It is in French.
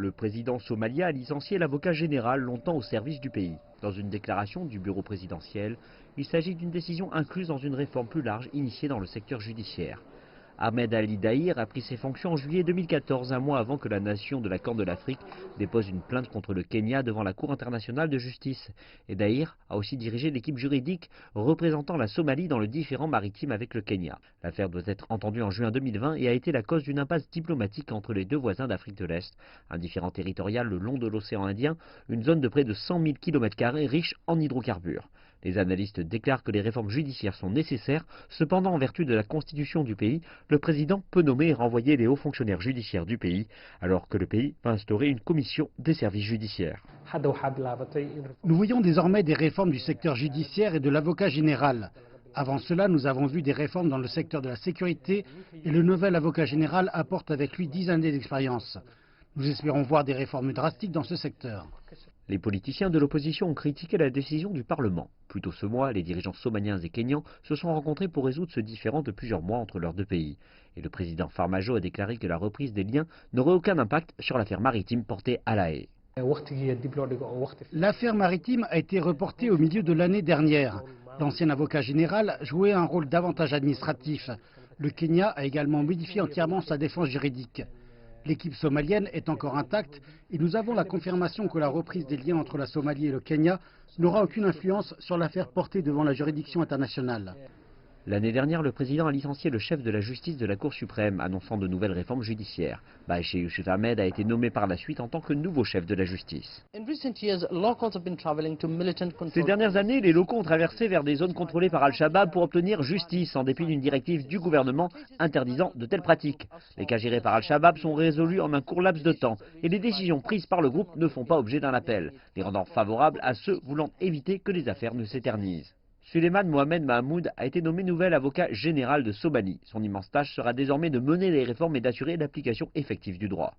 Le président somalien a licencié l'avocat général longtemps au service du pays. Dans une déclaration du bureau présidentiel, il s'agit d'une décision incluse dans une réforme plus large initiée dans le secteur judiciaire. Ahmed Ali Dahir a pris ses fonctions en juillet 2014, un mois avant que la nation de la Corne de l'Afrique dépose une plainte contre le Kenya devant la Cour internationale de justice. Et Dahir a aussi dirigé l'équipe juridique représentant la Somalie dans le différend maritime avec le Kenya. L'affaire doit être entendue en juin 2020 et a été la cause d'une impasse diplomatique entre les deux voisins d'Afrique de l'Est. Un différend territorial le long de l'océan Indien, une zone de près de 100 000 km² riche en hydrocarbures. Les analystes déclarent que les réformes judiciaires sont nécessaires. Cependant, en vertu de la constitution du pays, le président peut nommer et renvoyer les hauts fonctionnaires judiciaires du pays, alors que le pays va instaurer une commission des services judiciaires. Nous voyons désormais des réformes du secteur judiciaire et de l'avocat général. Avant cela, nous avons vu des réformes dans le secteur de la sécurité et le nouvel avocat général apporte avec lui 10 années d'expérience. Nous espérons voir des réformes drastiques dans ce secteur. Les politiciens de l'opposition ont critiqué la décision du Parlement. Plus tôt ce mois, les dirigeants somaliens et kenyans se sont rencontrés pour résoudre ce différend de plusieurs mois entre leurs deux pays. Et le président Farmajo a déclaré que la reprise des liens n'aurait aucun impact sur l'affaire maritime portée à La Haye. L'affaire maritime a été reportée au milieu de l'année dernière. L'ancien avocat général jouait un rôle davantage administratif. Le Kenya a également modifié entièrement sa défense juridique. L'équipe somalienne est encore intacte et nous avons la confirmation que la reprise des liens entre la Somalie et le Kenya n'aura aucune influence sur l'affaire portée devant la juridiction internationale. L'année dernière, le président a licencié le chef de la justice de la Cour suprême, annonçant de nouvelles réformes judiciaires. Baïché Youssouf Ahmed a été nommé par la suite en tant que nouveau chef de la justice. Ces dernières années, les locaux ont traversé vers des zones contrôlées par Al-Shabaab pour obtenir justice, en dépit d'une directive du gouvernement interdisant de telles pratiques. Les cas gérés par Al-Shabaab sont résolus en un court laps de temps, et les décisions prises par le groupe ne font pas objet d'un appel, les rendant favorables à ceux voulant éviter que les affaires ne s'éternisent. Suleiman Mohamed Mahmoud a été nommé nouvel avocat général de Somalie. Son immense tâche sera désormais de mener les réformes et d'assurer l'application effective du droit.